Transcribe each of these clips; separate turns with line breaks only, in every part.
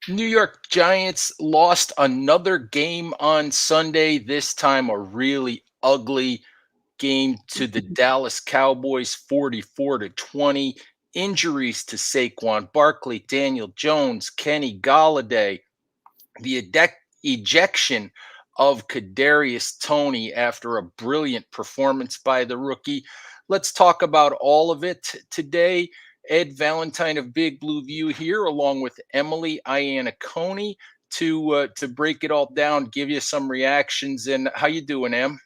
New York Giants lost another game on Sunday, this time a really ugly game to the Dallas Cowboys, 44-20. Injuries to Saquon Barkley, Daniel Jones, Kenny Golladay, the ejection of Kadarius Toney after a brilliant performance by the rookie. Let's talk about all of it today. Ed Valentine of Big Blue View here, along with Emily Iannaconi, to break it all down, give you some reactions. And how you doing, Em?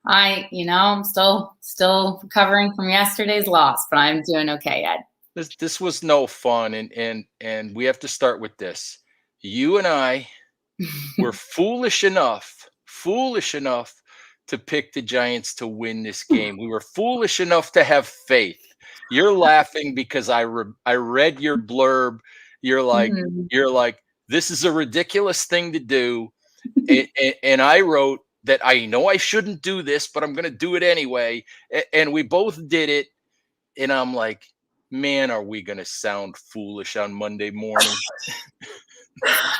I'm still recovering from yesterday's loss, but I'm doing okay, Ed.
This was no fun, and we have to start with this. You and I were foolish enough to pick the Giants to win this game. We were foolish enough to have faith. You're laughing because I read your blurb. You're like
Mhm.
you're like this is a ridiculous thing to do, and I wrote that I know I shouldn't do this, but I'm going to do it anyway. And we both did it, and I'm like, man, are we going to sound foolish on Monday morning?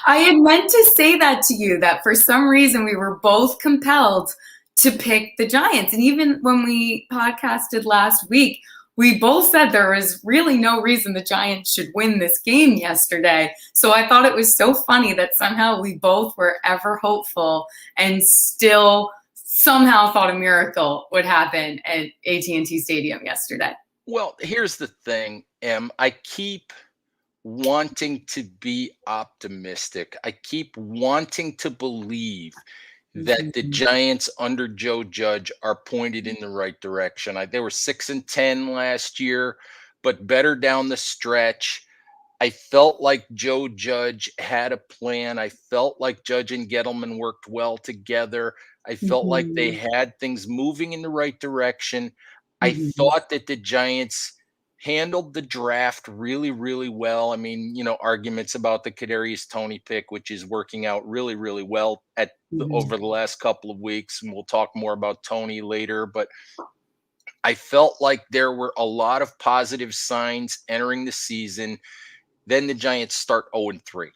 I had meant to say that to you, that for some reason we were both compelled to pick the Giants. And even when we podcasted last week, we both said there was really no reason the Giants should win this game yesterday. So I thought it was so funny that somehow we both were ever hopeful and still somehow thought a miracle would happen at AT&T Stadium yesterday.
Well, here's the thing, Em. I keep wanting to be optimistic. I keep wanting to believe that the
Mhm.
Giants under Joe Judge are pointed in the right direction. They were 6-10 last year, but better down the stretch. I felt like Joe Judge had a plan. I felt like Judge and Gettleman worked well together. I felt like they
Mhm.
had things moving in the right direction. I
Mhm.
thought that the Giants handled the draft really, really well. I mean, arguments about the Kadarius Toney pick, which is working out really, really well over
Mhm.
the last couple of weeks, and we'll talk more about Tony later. But I felt like there were a lot of positive signs entering the season. Then the Giants start 0-3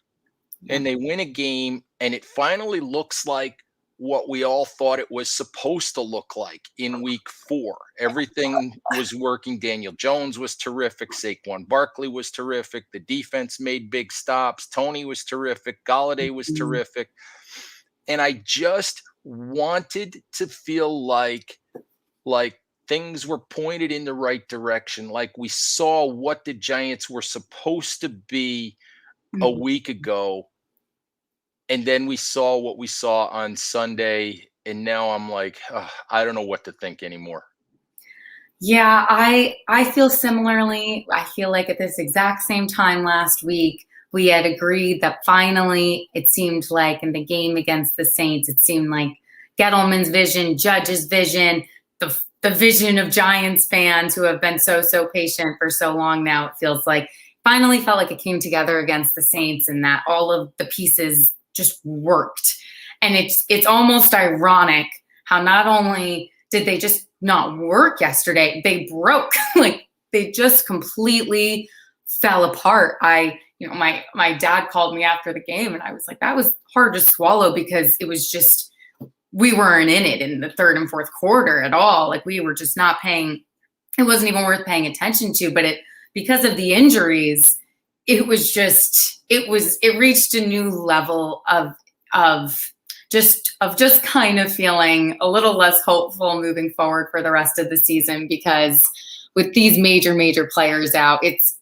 Yeah.
and they win a game, and it finally looks like what we all thought it was supposed to look like in week 4. Everything was working. Daniel Jones was terrific. Saquon Barkley was terrific. The defense made big stops. Tony was terrific. Galladay was
Mhm.
terrific. And I just wanted to feel like things were pointed in the right direction, like we saw what the Giants were supposed to be a
Mhm.
week ago, and then we saw what we saw on Sunday, and now I'm like, ugh, I don't know what to think anymore.
Yeah, I feel similarly. I feel like at this exact same time last week, we had agreed that finally it seemed like in the game against the Saints, it seemed like Gettleman's vision, Judge's vision, the vision of Giants fans who have been so patient for so long now. It feels like finally felt like it came together against the Saints and that all of the pieces just worked. And it's almost ironic how not only did they just not work yesterday, they broke. Like they just completely fell apart. My dad called me after the game and I was like, that was hard to swallow because it was just we weren't in it in the third and fourth quarter at all. Like we were just not paying, it wasn't even worth paying attention to, but it because of the injuries, it reached a new level of just kind of feeling a little less hopeful moving forward for the rest of the season because with these major players out, it's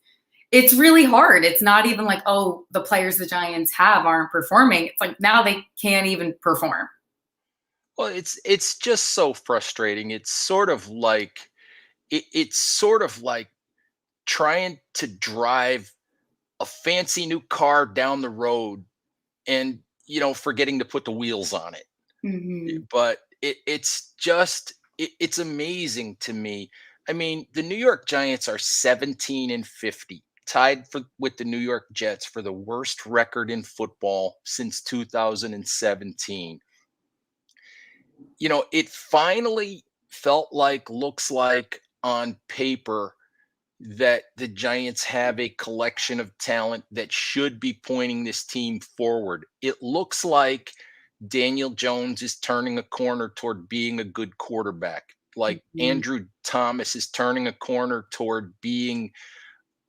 really hard. It's not even like, oh, the players the Giants have aren't performing. It's like now they can't even perform.
Well, it's just so frustrating. It's sort of like trying to drive a fancy new car down the road and forgetting to put the wheels on it.
Mm-hmm.
But it's amazing to me. I mean, the New York Giants are 17-50, tied with the New York Jets for the worst record in football since 2017. It finally looks like on paper that the Giants have a collection of talent that should be pointing this team forward. It looks like Daniel Jones is turning a corner toward being a good quarterback. Like
Mhm,
Andrew Thomas is turning a corner toward being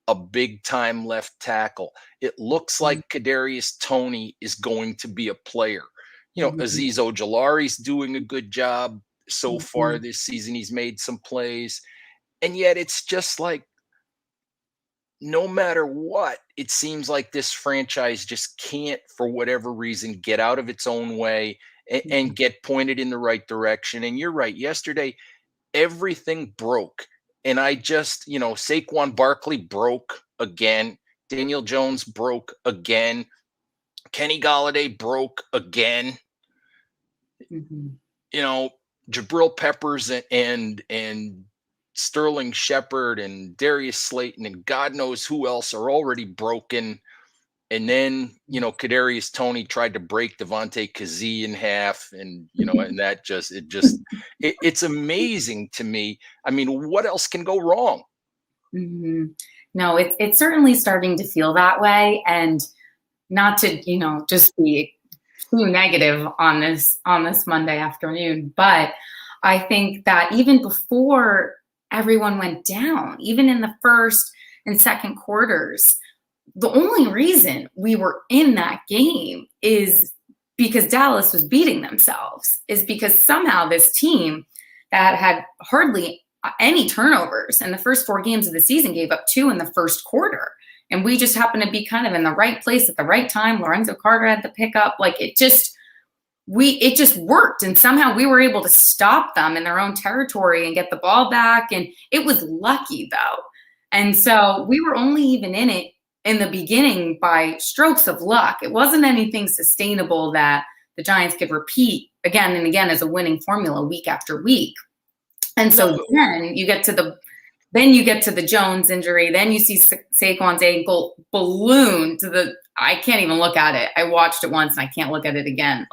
a big time left tackle. It looks
mhm,
like Kadarius Toney is going to be a player.
mhm,
Aziz Ojolari's doing a good job so far
mhm,
this season. He's made some plays. And yet it's just like no matter what, it seems like this franchise just can't, for whatever reason, get out of its own way
mhm,
and get pointed in the right direction. And you're right. Yesterday, everything broke. And I just, Saquon Barkley broke again. Daniel Jones broke again. Kenny Galladay broke again.
mhm.
You know, Jabril Peppers and Sterling Shepard and Darius Slayton and God knows who else are already broken. And then, Kadarius Toney tried to break Devontae Kazee in half, and and that it's amazing to me. I mean, what else can go wrong?
Mhm. No, it's certainly starting to feel that way, and not to, just be too negative on this Monday afternoon, but I think that even before everyone went down, even in the first and second quarters, the only reason we were in that game is because Dallas was beating themselves, is because somehow this team that had hardly any turnovers in the first 4 games of the season gave up 2 in the first quarter. And we just happened to be kind of in the right place at the right time. Lorenzo Carter had the pickup. Like it just worked. And somehow we were able to stop them in their own territory and get the ball back. And it was lucky though. And so we were only even in it in the beginning by strokes of luck. It wasn't anything sustainable that the Giants could repeat again and again as a winning formula week after week. And so
No,
then you get to the Jones injury. Then you see Saquon's ankle balloon to the. I can't even look at it. I watched it once and I can't look at it again.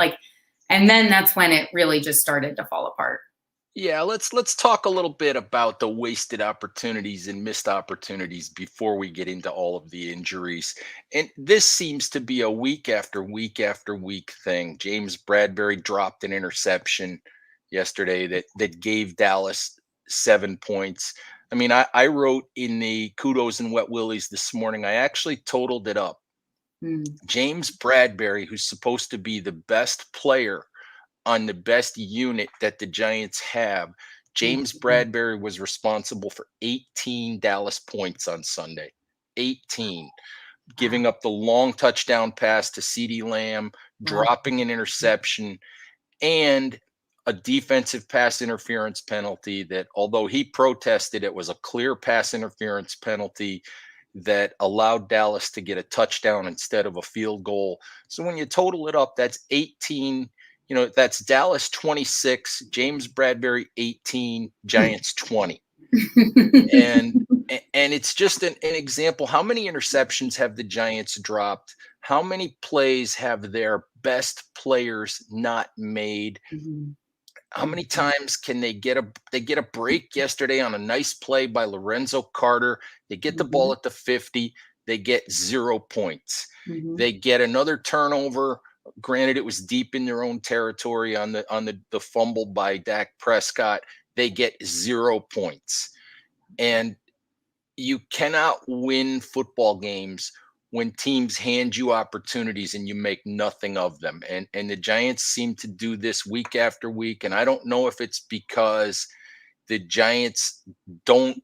And then that's when it really just started to fall apart.
yeah, let's talk a little bit about the wasted opportunities and missed opportunities before we get into all of the injuries. And this seems to be a week after week after week thing. James Bradbury dropped an interception yesterday that gave Dallas 7 points. I mean, I wrote in the kudos and wet willies this morning. I actually totaled it up.
Mm,
James Bradbury, who's supposed to be the best player on the best unit that the Giants have, James
mhm,
Bradbury was responsible for 18 Dallas points on Sunday. 18.
wow,
Giving up the long touchdown pass to CeeDee Lamb,
wow.
dropping an interception, and a defensive pass interference penalty that, although he protested, it was a clear pass interference penalty that allowed Dallas to get a touchdown instead of a field goal. So when you total it up, that's 18. That's Dallas 26, James Bradbury 18, Giants 20. And and it's just an example. How many interceptions have the Giants dropped? How many plays have their best players not made?
Mhm,
How many
mhm,
times can they get a break yesterday on a nice play by Lorenzo Carter? They get the ball
mhm,
at the 50, they get 0 points.
mhm,
They get another turnover. Granted, it was deep in their own territory on the fumble by Dak Prescott. They get 0 points. And you cannot win football games when teams hand you opportunities and you make nothing of them. And the Giants seem to do this week after week. And I don't know if it's the Giants don't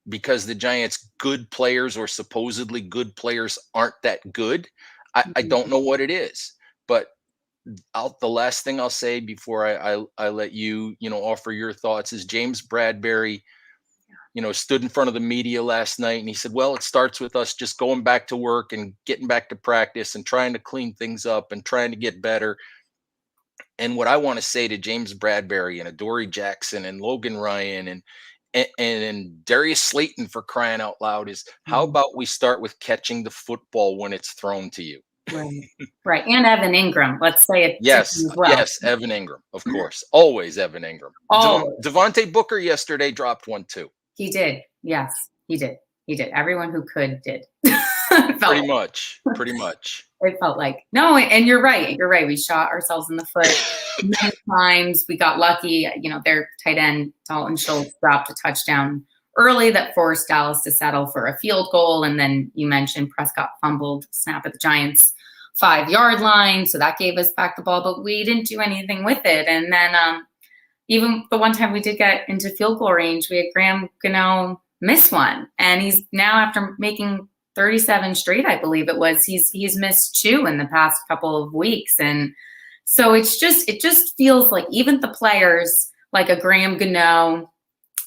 because the Giants good players or supposedly good players aren't that good. I
mhm.
don't know what it is. But the last thing I'll say before I let you, offer your thoughts is James Bradbury stood in front of the media last night and he said, well, it starts with us just going back to work and getting back to practice and trying to clean things up and trying to get better. And what I want to say to James Bradbury and Adoree Jackson and Logan Ryan and Darius Slayton, for crying out loud, is how
Mhm.
about we start with catching the football when it's thrown to you?
Right. Right. And Evan Ingram. Let's say it to
Yes,
him as well.
yes, Evan Ingram, of course. Always Evan Ingram.
Always.
Devontae Booker yesterday dropped one too.
He did. Yes, he did. He did. Everyone who could did.
Pretty much. Pretty much.
It felt like. No, and you're right. You're right. We shot ourselves in the foot many times. We got lucky. Their tight end, Dalton Schultz, dropped a touchdown early that forced Dallas to settle for a field goal. And then you mentioned Prescott fumbled snap at the Giants' 5-yard line. So that gave us back the ball, but we didn't do anything with it. And then even the one time we did get into field goal range, we had Graham Gano miss one. And he's now, after making 37 straight, I believe it was, he's missed 2 in the past couple of weeks. And so it just feels like even the players like a Graham Gano,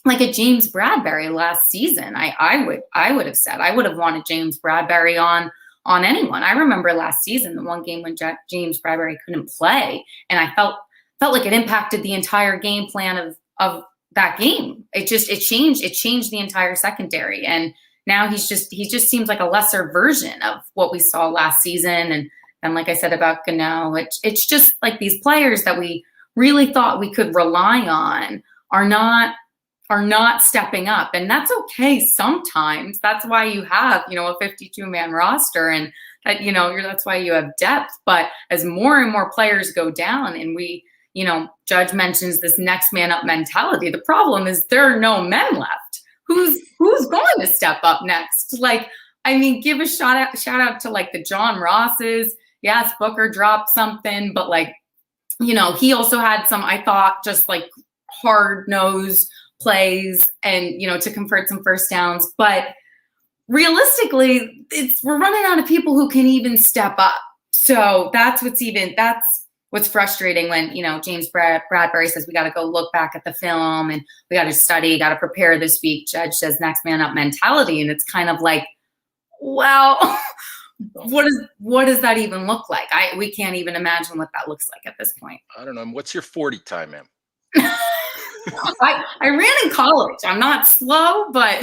like a James Bradbury last season, I would have said I would have wanted James Bradbury on anyone. I remember last season, the one game when James Bradbury couldn't play, and I felt like it impacted the entire game plan of that game. It changed the entire secondary, and now he just seems like a lesser version of what we saw last season. And like I said about Gano, it's just like these players that we really thought we could rely on are not stepping up. And that's okay sometimes. That's why you have, a 52-man roster, and that, that's why you have depth. But as more and more players go down, and we, Judge mentions this next man up mentality, the problem is there are no men left. Who's going to step up next? Give a shout out to like the John Rosses. Yes, Booker dropped something, but he also had some, I thought, just like hard-nosed plays and, to convert some first downs. But realistically, we're running out of people who can even step up. So that's what's frustrating when, James Bradbury says we got to go look back at the film and we got to study, got to prepare this week. Judge says next man up mentality. And it's kind of like, well, what does that even look like? We can't even imagine what that looks like at this point.
I don't know. What's your 40 time, Em?
I ran in college. I'm not slow, but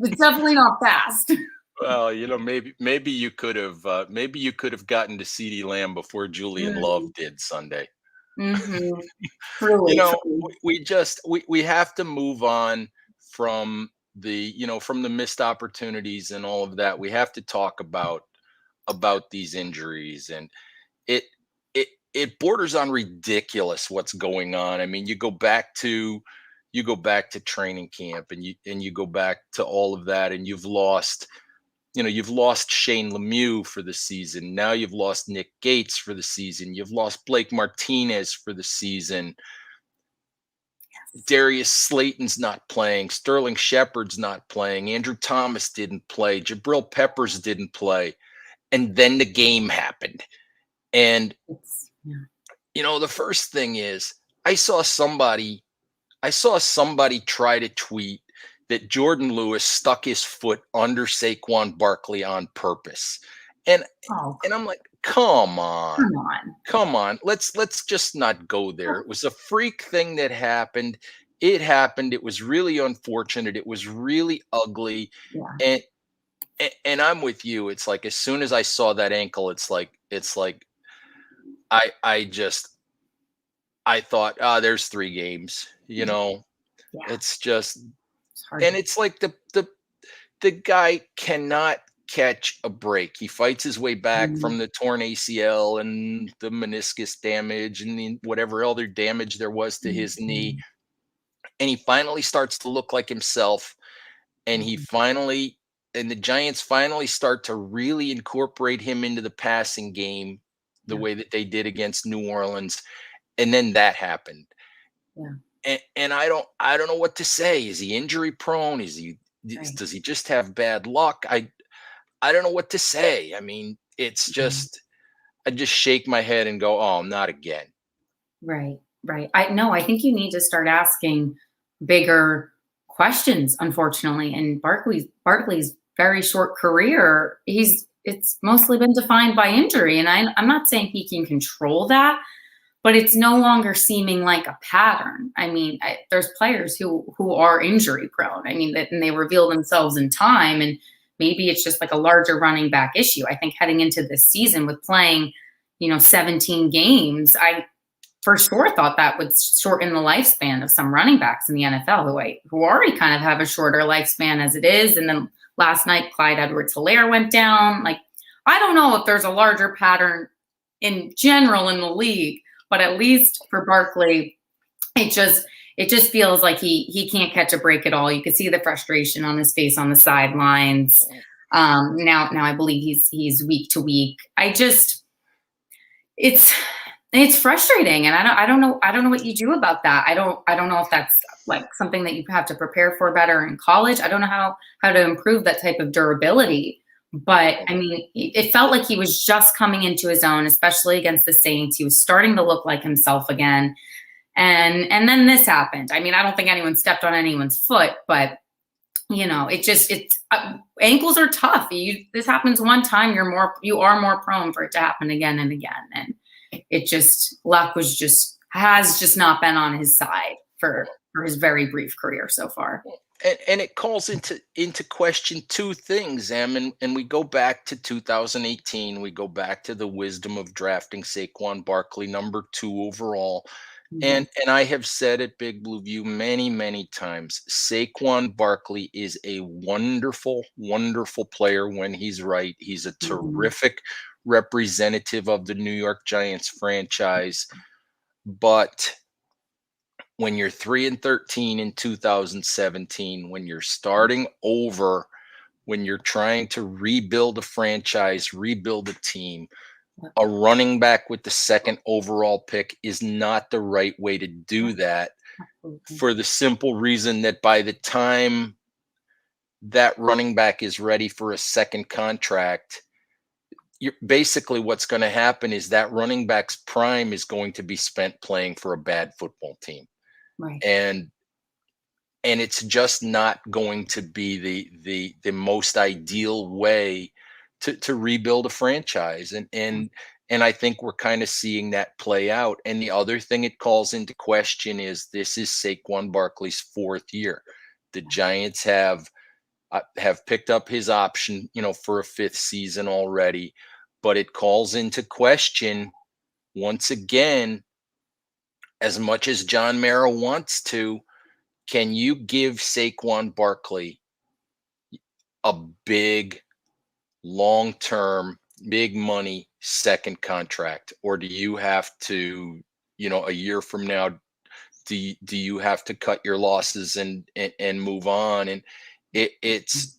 it's definitely not fast.
Well, maybe you could have gotten to CeeDee Lamb before Julian Love did Sunday.
Mm-hmm. Truly,
we have to move on from the missed opportunities and all of that. We have to talk about these injuries, and it borders on ridiculous what's going on. I mean, you go back to training camp, and you go back to all of that, and you've lost Shane Lemieux for the season. Now you've lost Nick Gates for the season. You've lost Blake Martinez for the season. Yes. Darius Slayton's not playing. Sterling Shepard's not playing. Andrew Thomas didn't play. Jabril Peppers didn't play. And then the game happened. And the first thing is I saw somebody try to tweet that Jordan Lewis stuck his foot under Saquon Barkley on purpose. And I'm like, come on. Let's just not go there. It was a freak thing that happened. It happened. It was really unfortunate. It was really ugly. Yeah. And I'm with you. It's like, as soon as I saw that ankle, it's like I thought, there's 3 games, Yeah. It's just, and it's like the guy cannot catch a break. He fights his way back from the torn ACL and the meniscus damage and whatever other damage there was to his knee. And he finally starts to look like himself. And the Giants finally start to really incorporate him into the passing game the way that they did against New Orleans. And then that happened. Yeah. And I don't know what to say. Is he injury prone? Does he just have bad luck? I don't know what to say. I mean, it's just, I just shake my head and go, oh, not again. Right.
I think you need to start asking bigger questions, unfortunately. And Barkley's very short career, it's mostly been defined by injury. And I'm not saying he can control that, but it's no longer seeming like a pattern. I mean, there's players who are injury prone. I mean, and they reveal themselves in time, and maybe it's just like a larger running back issue. I think heading into this season with playing, 17 games, for sure thought that would shorten the lifespan of some running backs in the NFL who already kind of have a shorter lifespan as it is. And then last night, Clyde Edwards-Helaire went down. Like, I don't know if there's a larger pattern in general in the league, but at least for Barkley, it just feels like he can't catch a break at all. You could see the frustration on his face on the sidelines. Now I believe he's week to week. It's frustrating, and I don't know what you do about that. I don't know if that's like something that you have to prepare for better in college. I don't know how to improve that type of durability. But I mean, it felt like he was just coming into his own, especially against the Saints. He was starting to look like himself again. And then this happened. I mean, I don't think anyone stepped on anyone's foot, but ankles are tough. This happens one time, you are more prone for it to happen again and again. And luck has just not been on his side for his very brief career so far.
And it calls into question two things, Em, and we go back to 2018. We go back to the wisdom of drafting Saquon Barkley number 2 overall. Mm-hmm. And I have said at Big Blue View many, many times, Saquon Barkley is a wonderful, wonderful player when he's right. He's a terrific representative of the New York Giants franchise. But when you're 3-13 in 2017, when you're starting over, when you're trying to rebuild a franchise, rebuild a team, a running back with the 2nd overall pick is not the right way to do that, for the simple reason that by the time that running back is ready for a 2nd contract, basically what's going to happen is that running back's prime is going to be spent playing for a bad football team.
Right.
And it's just not going to be the most ideal way to rebuild a franchise. And I think we're kind of seeing that play out. And the other thing it calls into question is this is Saquon Barkley's 4th year. The Giants have picked up his option, for a 5th season already, but it calls into question once again, as much as John Mara wants to, can you give Saquon Barkley a big, long-term, big money 2nd contract? Or do you have to, a year from now, do you have to cut your losses and move on? And it's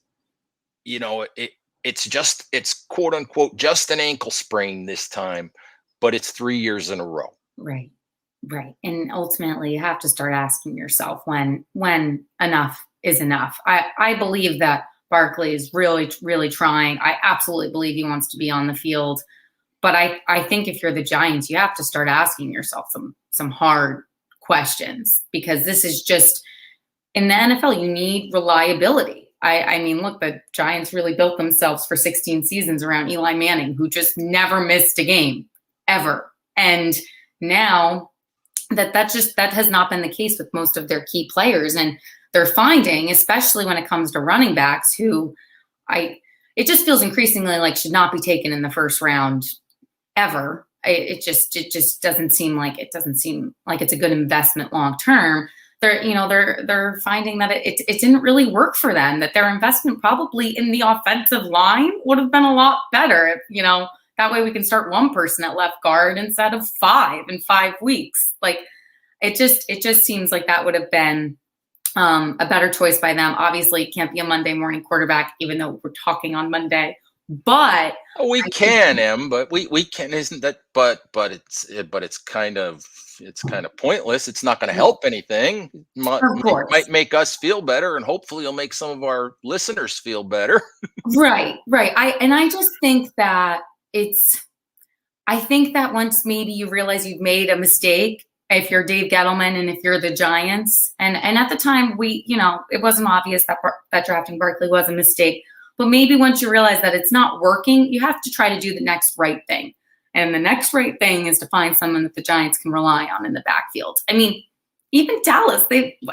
quote unquote just an ankle sprain this time, but it's 3 years in a row.
Right. And ultimately you have to start asking yourself when enough is enough. I believe that Barkley is really, really trying. I absolutely believe he wants to be on the field. But I think if you're the Giants, you have to start asking yourself some hard questions, because this is just, in the NFL, you need reliability. I mean, look, the Giants really built themselves for 16 seasons around Eli Manning, who just never missed a game, ever. And now that has not been the case with most of their key players. And they're finding, especially when it comes to running backs, who it just feels increasingly like should not be taken in the 1st round ever. It just doesn't seem like it's a good investment long term. They're finding that it didn't really work for them, that their investment probably in the offensive line would have been a lot better if, that way we can start one person at left guard instead of 5 in 5 weeks. Like, it just seems like that would have been a better choice by them. Obviously, it can't be a Monday morning quarterback, even though we're talking on Monday. But
we can, Em, but we can, isn't that? But it's kind of pointless. It's not going to help anything. Might make us feel better, and hopefully, it'll make some of our listeners feel better.
Right. I just think that once maybe you realize you've made a mistake, if you're Dave Gettleman and if you're the Giants, and at the time it wasn't obvious that drafting Barkley was a mistake, but maybe once you realize that it's not working, you have to try to do the next right thing. And the next right thing is to find someone that the Giants can rely on in the backfield. I mean, even Dallas,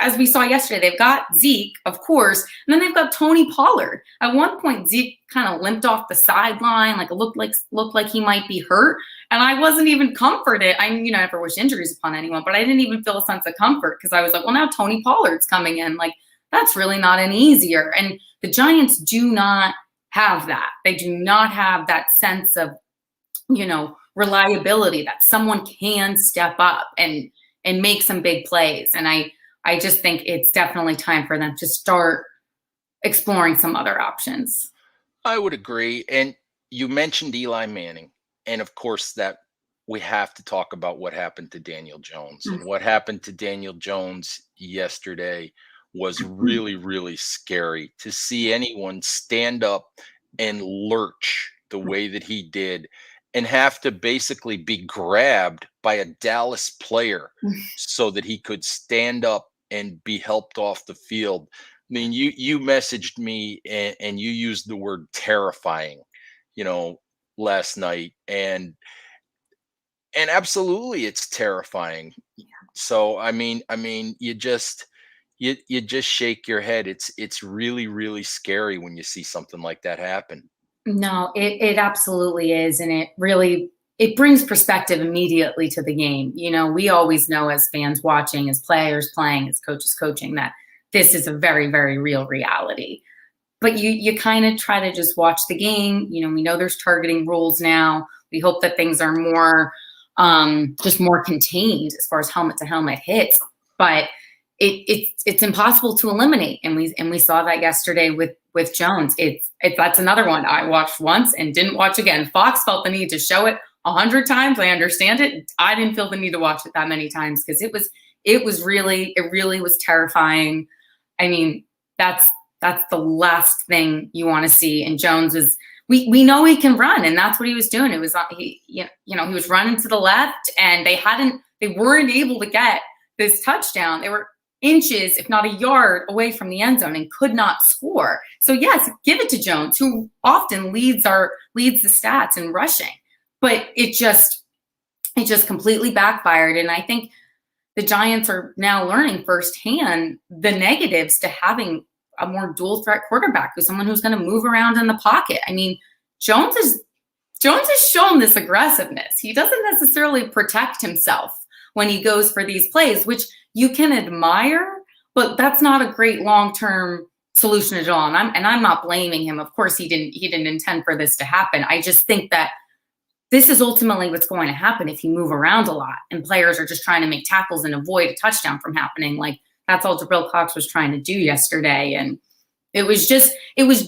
as we saw yesterday, they've got Zeke, of course, and then they've got Tony Pollard. At one point, Zeke kind of limped off the sideline, like it looked like he might be hurt, and I wasn't even comforted. I never wish injuries upon anyone, but I didn't even feel a sense of comfort because I was like, well, now Tony Pollard's coming in, like that's really not any easier. And the Giants do not have that. They do not have that sense of reliability that someone can step up and make some big plays. And I just think it's definitely time for them to start exploring some other options.
I would agree. And you mentioned Eli Manning. And of course, that we have to talk about what happened to Daniel Jones. And what happened to Daniel Jones yesterday was really, really scary to see anyone stand up and lurch the way that he did and have to basically be grabbed by a Dallas player so that he could stand up and be helped off the field. I mean, you messaged me and you used the word terrifying, last night, and absolutely it's terrifying. So I mean, you just shake your head. It's really, really scary when you see something like that happen.
No, it absolutely is. And it brings perspective immediately to the game. We always know as fans watching, as players playing, as coaches coaching, that this is a very, very real reality. But you kind of try to just watch the game. We know there's targeting rules now. We hope that things are more, just more contained as far as helmet to helmet hits. But it's impossible to eliminate, and we saw that yesterday with Jones. That's another one I watched once and didn't watch again. Fox felt the need to show it 100 times. I understand it. I didn't feel the need to watch it that many times because it really was terrifying. I mean, that's the last thing you want to see. And Jones is, we know he can run, and that's what he was doing. It was he was running to the left, and they weren't able to get this touchdown. They were inches, if not a yard, away from the end zone and could not score. So yes, give it to Jones, who often leads the stats in rushing. But it just completely backfired. And I think the Giants are now learning firsthand the negatives to having a more dual threat quarterback, who's someone who's going to move around in the pocket. I mean, Jones has shown this aggressiveness. He doesn't necessarily protect himself when he goes for these plays, which you can admire, but that's not a great long-term solution at all. And I'm not blaming him. Of course, he didn't intend for this to happen. I just think that this is ultimately what's going to happen if you move around a lot and players are just trying to make tackles and avoid a touchdown from happening. Like that's all Jabril Cox was trying to do yesterday. And it was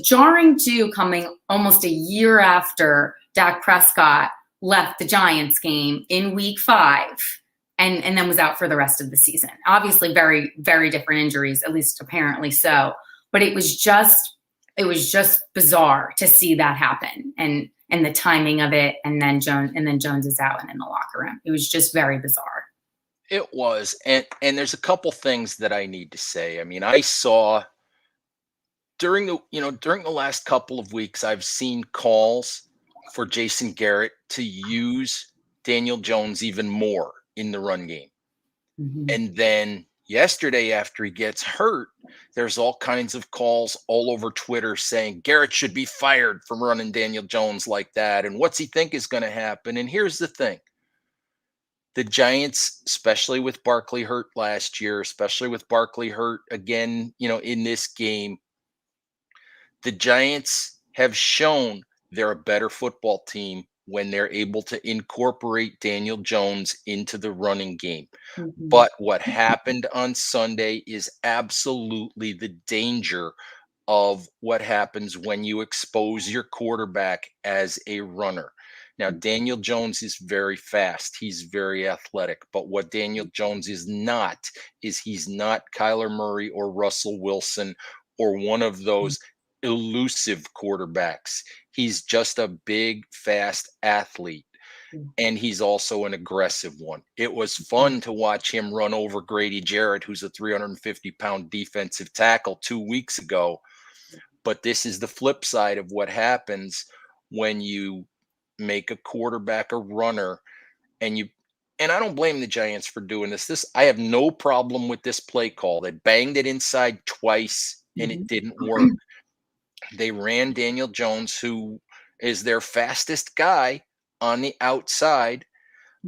jarring too, coming almost a year after Dak Prescott left the Giants game in week 5 and then was out for the rest of the season. Obviously very, very different injuries, at least apparently so. But it was just bizarre to see that happen and the timing of it. And then Jones is out and in the locker room. It was just very bizarre.
It was. And there's a couple things that I need to say. I mean, I saw during the last couple of weeks, I've seen calls for Jason Garrett to use Daniel Jones even more in the run game. Mm-hmm. And then yesterday, after he gets hurt, there's all kinds of calls all over Twitter saying Garrett should be fired for running Daniel Jones like that. And what's he think is going to happen? And here's the thing. The Giants, especially with Barkley hurt last year, especially with Barkley hurt again, in this game, the Giants have shown they're a better football team when they're able to incorporate Daniel Jones into the running game. Mm-hmm. But what happened on Sunday is absolutely the danger of what happens when you expose your quarterback as a runner. Now, Daniel Jones is very fast. He's very athletic. But what Daniel Jones is not is he's not Kyler Murray or Russell Wilson or one of those elusive quarterbacks. He's just a big, fast athlete. And he's also an aggressive one. It was fun to watch him run over Grady Jarrett, who's a 350-pound defensive tackle 2 weeks ago. But this is the flip side of what happens when you make a quarterback a runner and and I don't blame the Giants for doing this. I have no problem with this play call. They banged it inside twice and it
Mhm.
didn't work. They ran Daniel Jones, who is their fastest guy, on the outside,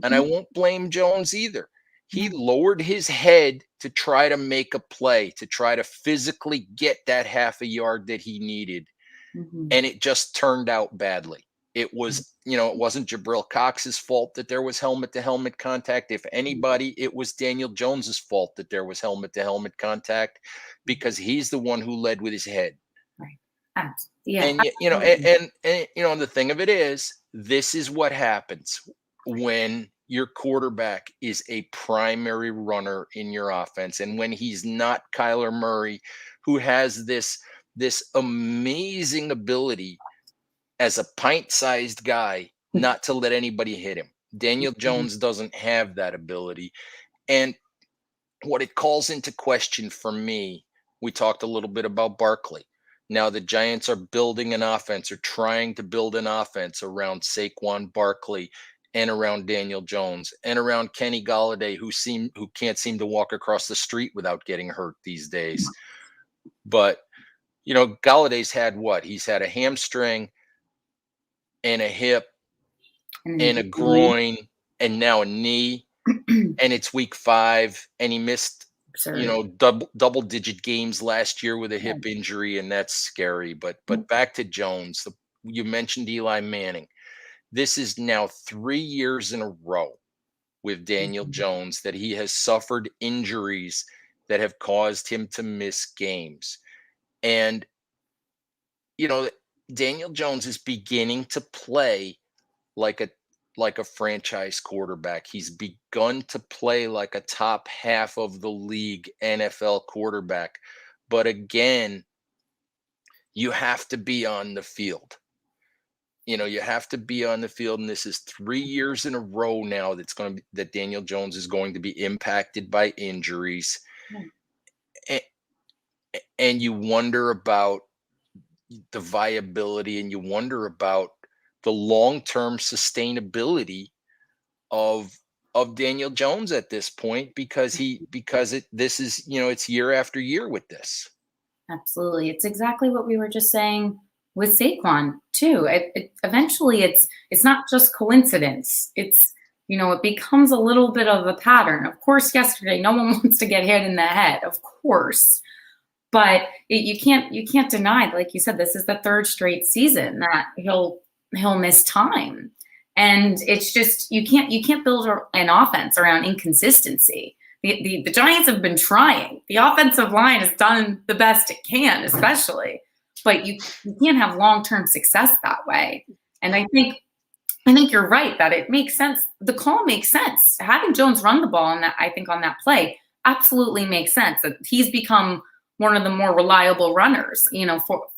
and I
Mhm.
won't blame Jones either. He
No.
lowered his head to try to make a play, to try to physically get that half a yard that he needed,
Mhm.
and it just turned out badly. It was, it wasn't Jabril Cox's fault that there was helmet to helmet contact. If anybody, it was Daniel Jones's fault that there was helmet to helmet contact, because he's the one who led with his head.
Right. Yeah.
And the thing of it is, this is what happens when your quarterback is a primary runner in your offense, and when he's not Kyler Murray, who has this amazing ability as a pint-sized guy not to let anybody hit him. Daniel
Mhm.
Jones doesn't have that ability. And what it calls into question for me, we talked a little bit about Barkley. Now the Giants are building an offense, or trying to build an offense around Saquon Barkley and around Daniel Jones and around Kenny Galladay, who can't seem to walk across the street without getting hurt these days. But Galladay's had what? He's had a hamstring and a hip
And
and a groin and now a knee, and it's week 5, and he missed
absurd.
double digit games last year with a
Yeah.
hip injury, and that's scary. But back to Jones. You mentioned Eli Manning. This is now 3 years in a row with Daniel
Mhm.
Jones that he has suffered injuries that have caused him to miss games. And you know Daniel Jones is beginning to play like a franchise quarterback. He's begun to play like a top half of the league NFL quarterback. But again, you have to be on the field. You have to be on the field, and this is 3 years in a row now that Daniel Jones is going to be impacted by injuries.
Yeah.
And, and you wonder about the viability, and you wonder about the long-term sustainability of Daniel Jones at this point, because this is, it's year after year with this.
Absolutely. It's exactly what we were just saying with Saquon too. Eventually it's not just coincidence. It becomes a little bit of a pattern. Of course, yesterday no one wants to get hit in the head, of course. But you can't deny, like you said, this is the third straight season that he'll miss time. And it's just you can't build an offense around inconsistency. The Giants have been trying. The offensive line has done the best it can, especially, but you can't have long-term success that way. And I think you're right that it makes sense. The call makes sense. Having Jones run the ball on that, I think, on that play absolutely makes sense. That he's become one of the more reliable runners,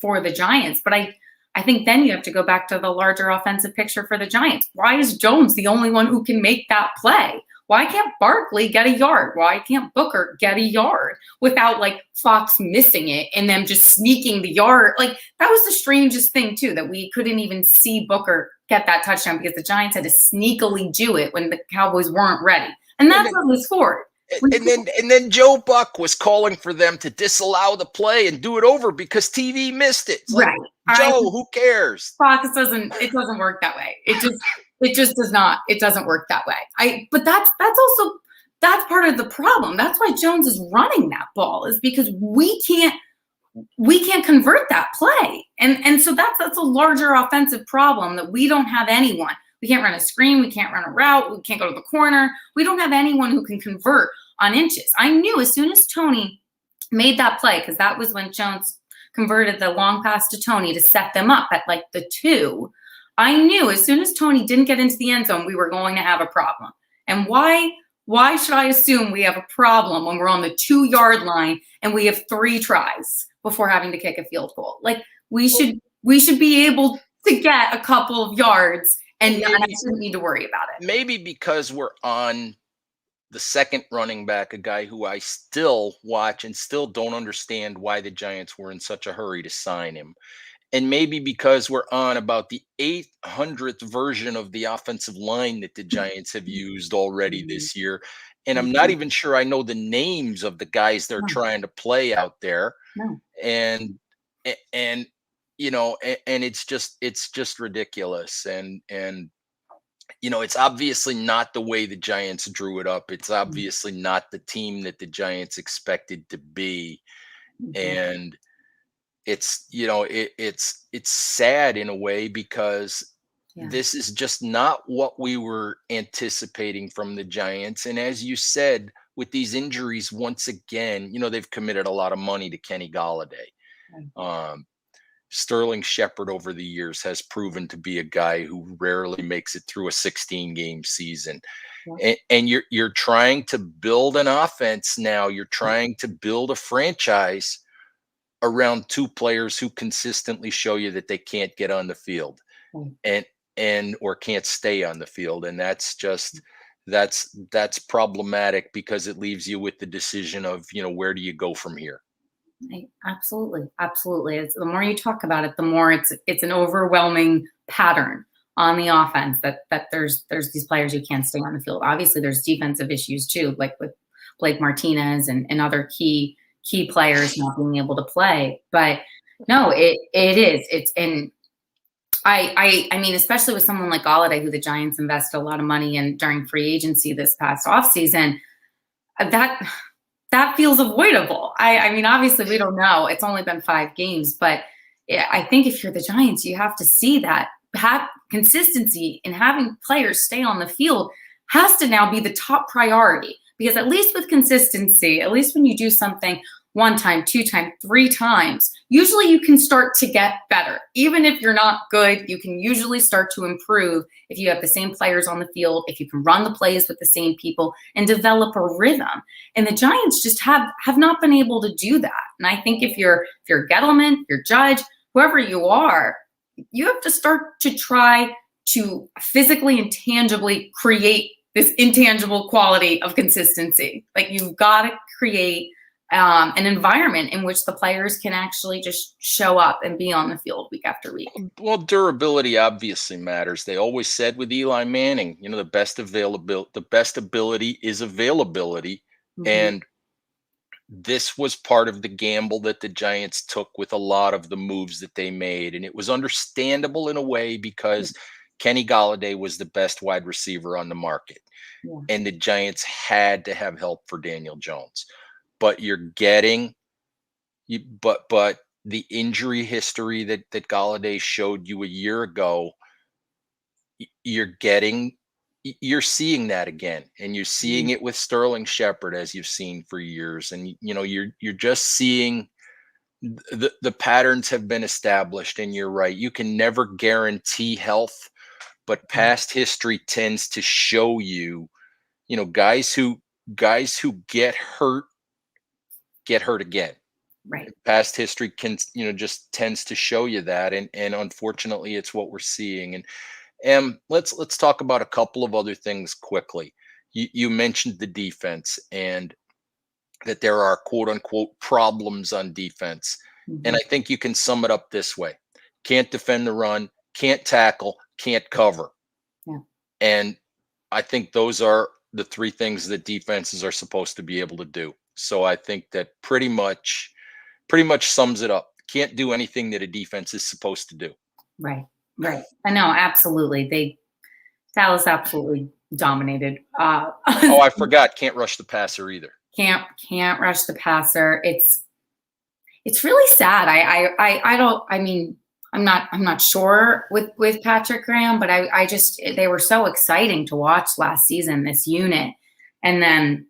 for the Giants. But I think then you have to go back to the larger offensive picture for the Giants. Why is Jones the only one who can make that play? Why can't Barkley get a yard? Why can't Booker get a yard without like Fox missing it and them just sneaking the yard? Like that was the strangest thing too, that we couldn't even see Booker get that touchdown because the Giants had to sneakily do it when the Cowboys weren't ready. And
And
that's
then
how we scored.
and then Joe Buck was calling for them to disallow the play and do it over because TV missed it. It's like,
Right.
Joe, who cares?
Fox doesn't work that way. It just does not. It doesn't work that way. But that's part of the problem. That's why Jones is running that ball, is because we can't convert that play. And so that's a larger offensive problem, that we don't have anyone. We can't run a screen, we can't run a route, we can't go to the corner. We don't have anyone who can convert on inches. I knew as soon as Toney made that play, because that was when Jones converted the long pass to Toney to set them up at like the 2. I knew as soon as Toney didn't get into the end zone, we were going to have a problem. And why should I assume we have a problem when we're on the 2-yard line and we have 3 tries before having to kick a field goal? Like we should be able to get a couple of yards, and I shouldn't need to worry about it.
Maybe because we're on the second running back, a guy who I still watch and still don't understand why the Giants were in such a hurry to sign him. and maybe because we're on about the 800th version of the offensive line that the Giants have used already
Mhm.
this year, and I'm not
Mhm.
even sure I know the names of the guys they're
No,
trying to play out there,
no.
and and and it's just ridiculous, and it's obviously not the way the Giants drew it up. It's
Mm,
obviously not the team that the Giants expected to be,
mhm.
and it's sad in a way because
Yeah,
this is just not what we were anticipating from the Giants. And as you said, with these injuries, once again, they've committed a lot of money to Kenny Galladay.
right.
Um, Sterling Shepard over the years has proven to be a guy who rarely makes it through a 16 game season.
Yeah,
And you're trying to build an offense now. You're trying to build a franchise around two players who consistently show you that they can't get on the field
right.
and or can't stay on the field, and that's problematic because it leaves you with the decision of where do you go from here.
Absolutely, absolutely. It's the more you talk about it, the more it's an overwhelming pattern on the offense that there's these players who can't stay on the field. Obviously, there's defensive issues too, like with Blake Martinez and other key players not being able to play. But no, it is. It's and I mean, especially with someone like Galladay, who the Giants invested a lot of money in during free agency this past offseason, that that feels avoidable. I mean, obviously, we don't know. It's only been 5 games, but yeah, I think if you're the Giants, you have to see that consistency in having players stay on the field has to now be the top priority. Because at least with consistency, at least when you do something one time, two times, three times, usually you can start to get better. Even if you're not good, you can usually start to improve if you have the same players on the field, if you can run the plays with the same people and develop a rhythm. And the Giants just have not been able to do that. And I think if you're Gettleman, if you're Judge, whoever you are, you have to start to try to physically and tangibly create this intangible quality of consistency. Like you've got to create an environment in which the players can actually just show up and be on the field week after week.
Well, durability obviously matters. They always said with Eli Manning, the best ability is availability,
Mm-hmm.
and this was part of the gamble that the Giants took with a lot of the moves that they made. And it was understandable in a way because Kenny Galladay was the best wide receiver on the market.
Yeah.
And the Giants had to have help for Daniel Jones. But you're getting but the injury history that Galladay showed you a year ago, you're getting you're seeing that again, and you're seeing
Mhm.
it with Sterling Shepard as you've seen for years, and you're just seeing the patterns have been established. And you're right, you can never guarantee health, but past history tends to show you, guys who get hurt again.
Right.
Past history can just tends to show you that, and unfortunately it's what we're seeing. And let's talk about a couple of other things quickly. You mentioned the defense, and that there are quote unquote problems on defense. And
Mm-hmm.
I think you can sum it up this way: can't defend the run, can't tackle, can't cover.
Yeah.
And I think those are the three things that defenses are supposed to be able to do. So I think that pretty much sums it up. Can't do anything that a defense is supposed to do.
Right. Right. I know. Absolutely. Dallas absolutely dominated.
Oh, I forgot, can't rush the passer either.
Can't rush the passer. It's really sad. I don't. I mean, I'm not sure with Patrick Graham, but I just they were so exciting to watch last season. This unit, and then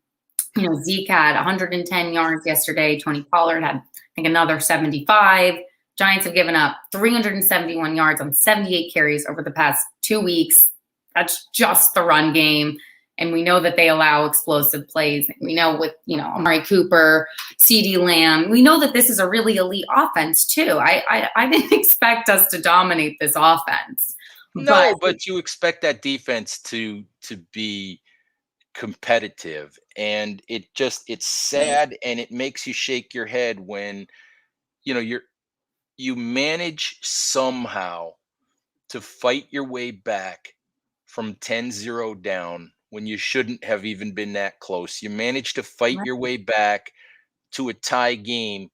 Zeke had 110 yards yesterday. Tony Pollard had I think another 75. Giants have given up 371 yards on 78 carries over the past 2 weeks. That's just the run game. And we know that they allow explosive plays. We know with, Amari Cooper, CeeDee Lamb, we know that this is a really elite offense too. I didn't expect us to dominate this offense. But
No, but you expect that defense to be competitive, and it's sad, and it makes you shake your head when you know you're you manage somehow to fight your way back from 10-0 down when you shouldn't have even been that close. You manage to fight
Right.
your way back to a tie game,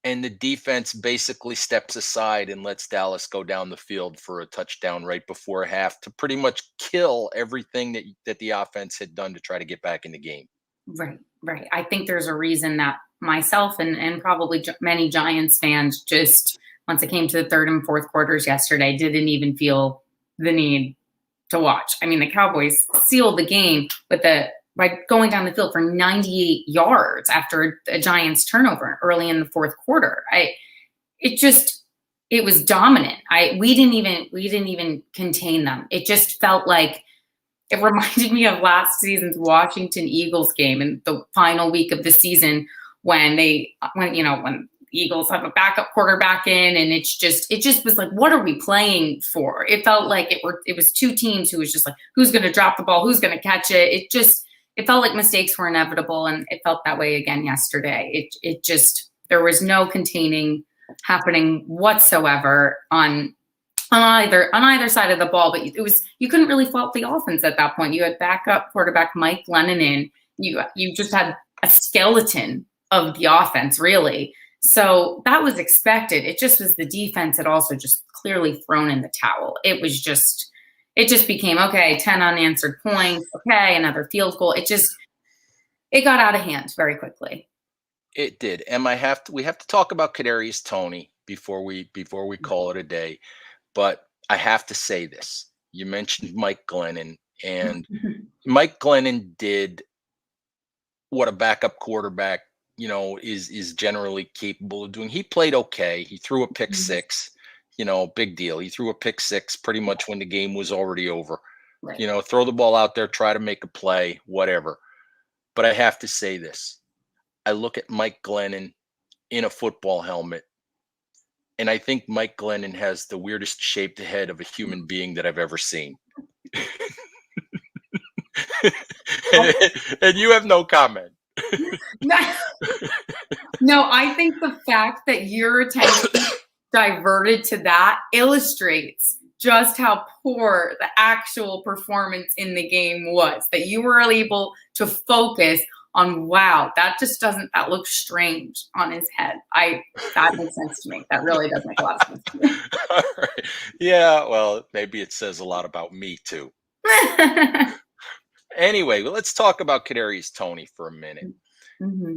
and the defense basically steps aside and lets Dallas go down the field for a touchdown right before half to pretty much kill everything that the offense had done to try to get back in the game.
Right, right. I think there's a reason that myself and probably many Giants fans just once it came to the third and fourth quarters yesterday didn't even feel the need to watch. I mean, the Cowboys sealed the game with the by going down the field for 98 yards after a Giants turnover early in the fourth quarter. It just it was dominant. We didn't even contain them. It just felt like it reminded me of last season's Washington Eagles game in the final week of the season when Eagles have a backup quarterback in, and it just was like, what are we playing for? It felt like it was two teams who was just like, who's going to drop the ball, who's going to catch it. It felt like mistakes were inevitable, and it felt that way again yesterday. It just there was no containing happening whatsoever on either side of the ball, but you couldn't really fault the offense at that point. You had backup quarterback Mike Glennon in. You just had a skeleton of the offense, really. So that was expected. It just was the defense had also just clearly thrown in the towel. It just became, okay, 10 unanswered points, okay, another field goal. It got out of hand very quickly.
It did. And we have to talk about Kadarius Toney before we call it a day. But I have to say this. You mentioned Mike Glennon, and Mike Glennon did what a backup quarterback, is generally capable of doing. He played okay. He threw a pick six, big deal. He threw a pick six pretty much when the game was already over.
Right.
Throw the ball out there, try to make a play, whatever. But I have to say this. I look at Mike Glennon in a football helmet, and I think Mike Glennon has the weirdest shaped head of a human being that I've ever seen. and you have no comment.
No, I think the fact that your attention diverted to that illustrates just how poor the actual performance in the game was. That you were able to focus on, wow, that looks strange on his head. That makes sense to me. That really does make a lot of sense to me.
All right. Yeah, well, maybe it says a lot about me too. Anyway, let's talk about Kadarius Toney for a minute.
Mm-hmm.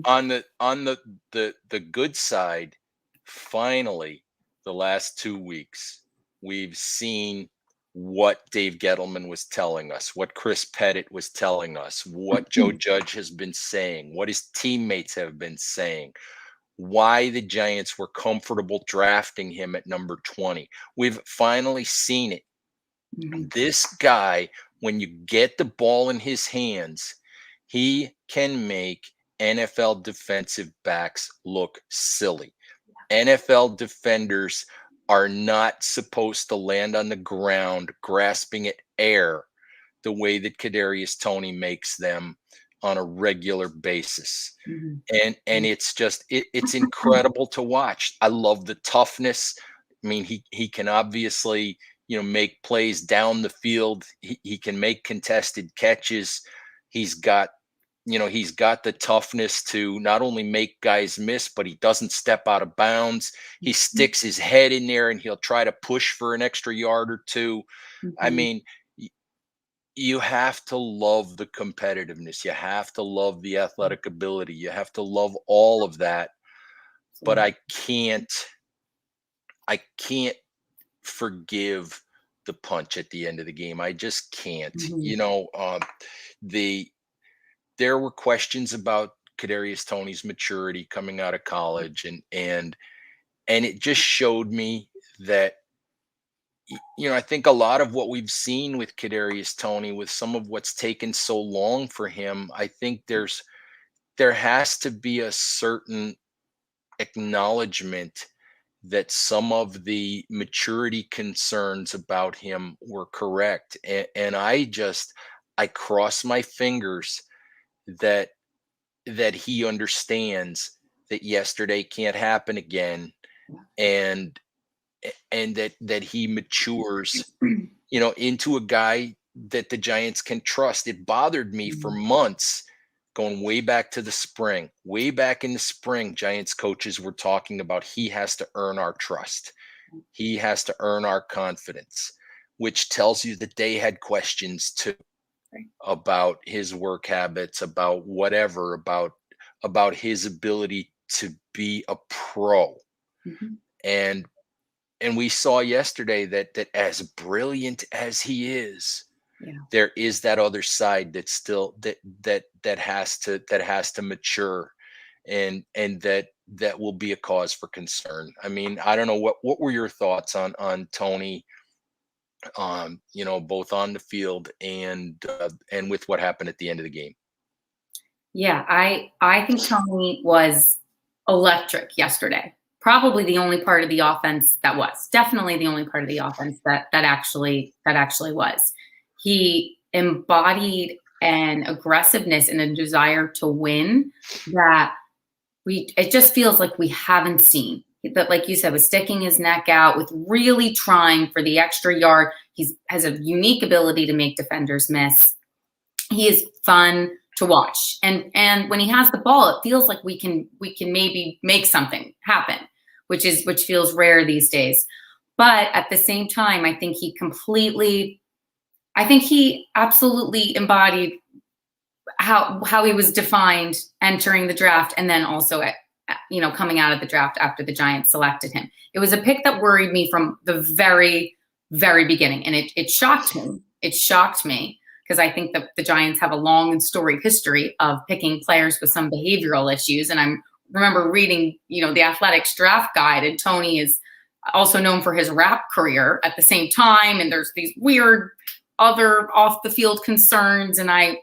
On the good side, finally, the last 2 weeks, we've seen what Dave Gettleman was telling us, what Chris Pettit was telling us, what Joe Judge has been saying, what his teammates have been saying, why the Giants were comfortable drafting him at number 20. We've finally seen it.
Mm-hmm.
This guy, when you get the ball in his hands, he can make NFL defensive backs look silly. NFL defenders are not supposed to land on the ground grasping at air the way that Kadarius Toney makes them on a regular basis.
Mm-hmm.
And it's just it's incredible to watch. I love the toughness. I mean, he can obviously, make plays down the field. He can make contested catches. He's got the toughness to not only make guys miss, but he doesn't step out of bounds. He sticks his head in there and he'll try to push for an extra yard or two.
Mm-hmm.
I mean, you have to love the competitiveness. You have to love the athletic ability. You have to love all of that. But I can't forgive the punch at the end of the game. I just can't.
Mm-hmm.
There were questions about Kadarius Toney's maturity coming out of college, and it just showed me that I think a lot of what we've seen with Kadarius Toney, with some of what's taken so long for him, I think there has to be a certain acknowledgement that some of the maturity concerns about him were correct, and I cross my fingers that he understands that yesterday can't happen again, and that he matures, into a guy that the Giants can trust. It bothered me for months, going way back to the spring. Way back in the spring, Giants coaches were talking about he has to earn our trust. He has to earn our confidence, which tells you that they had questions too
Right.
about his work habits, about whatever, about his ability to be a pro.
Mhm.
And we saw yesterday that as brilliant as he is,
Yeah.
there is that other side that's still that has to mature, and that will be a cause for concern. I mean, I don't know, what were your thoughts on Tony, both on the field and with what happened at the end of the game.
Yeah, I think Tony was electric yesterday. Probably the only part of the offense that was. Definitely the only part of the offense that actually was. He embodied an aggressiveness and a desire to win that it just feels like we haven't seen. That, like you said, was sticking his neck out, with really trying for the extra yard. He has a unique ability to make defenders miss. He is fun to watch, and when he has the ball, it feels like we can maybe make something happen, which feels rare these days. But at the same time, I think he absolutely embodied how he was defined entering the draft, and then also coming out of the draft after the Giants selected him. It was a pick that worried me from the very, very beginning, and it shocked me. It shocked me because I think that the Giants have a long and storied history of picking players with some behavioral issues. And I remember reading, the Athletics draft guide, and Tony is also known for his rap career at the same time. And there's these weird other off the field concerns, and I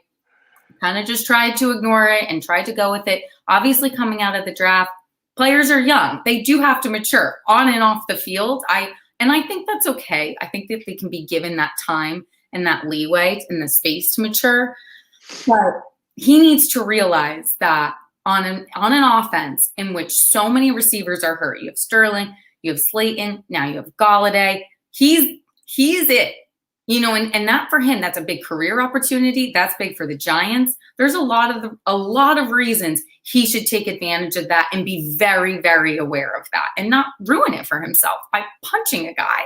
kind of just tried to ignore it and tried to go with it. Obviously, coming out of the draft, players are young. They do have to mature on and off the field. I think that's okay. I think that they can be given that time and that leeway and the space to mature. But he needs to realize that on an offense in which so many receivers are hurt, you have Sterling, you have Slayton, now you have Galladay. He's it. And that, for him, that's a big career opportunity. That's big for the Giants. There's a lot of reasons he should take advantage of that and be very, very aware of that and not ruin it for himself by punching a guy.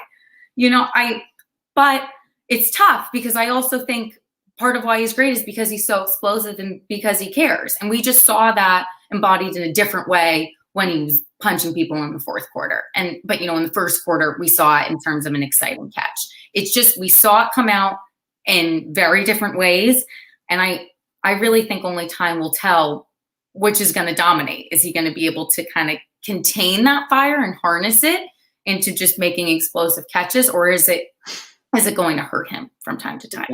But it's tough because I also think part of why he's great is because he's so explosive and because he cares. And we just saw that embodied in a different way when he was punching people in the fourth quarter. But in the first quarter, we saw it in terms of an exciting catch. It's just, we saw it come out in very different ways. And I really think only time will tell which is going to dominate. Is he going to be able to kind of contain that fire and harness it into just making explosive catches, or is it going to hurt him from time to time?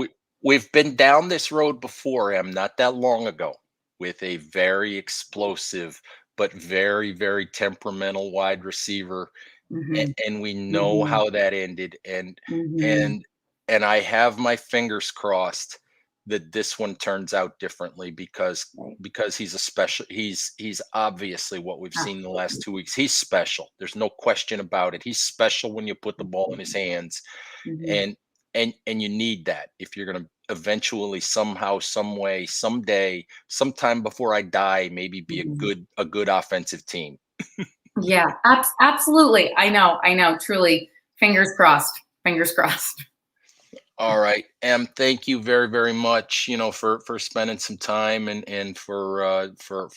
We've been down this road before, not that long ago, with a very explosive but very, very temperamental wide receiver,
Mm-hmm.
and we know
Mm-hmm.
how that ended. And
Mm-hmm.
and and I have my fingers crossed that this one turns out differently, because
Right.
he's a special. He's obviously, what we've seen the last
Absolutely.
2 weeks. He's special. There's no question about it. He's special when you put the ball in his hands,
Mm-hmm.
and you need that if you're going to eventually, somehow, some way, someday, sometime before I die, maybe be
Mm-hmm.
a good offensive team.
Yeah, absolutely. I know. Truly, fingers crossed. Fingers crossed.
All right, thank you very, very much, for spending some time, and for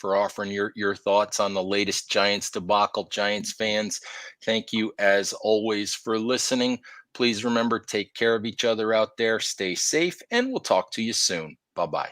offering your thoughts on the latest Giants debacle. Giants fans, thank you as always for listening. Please remember, take care of each other out there, stay safe, and we'll talk to you soon. Bye bye.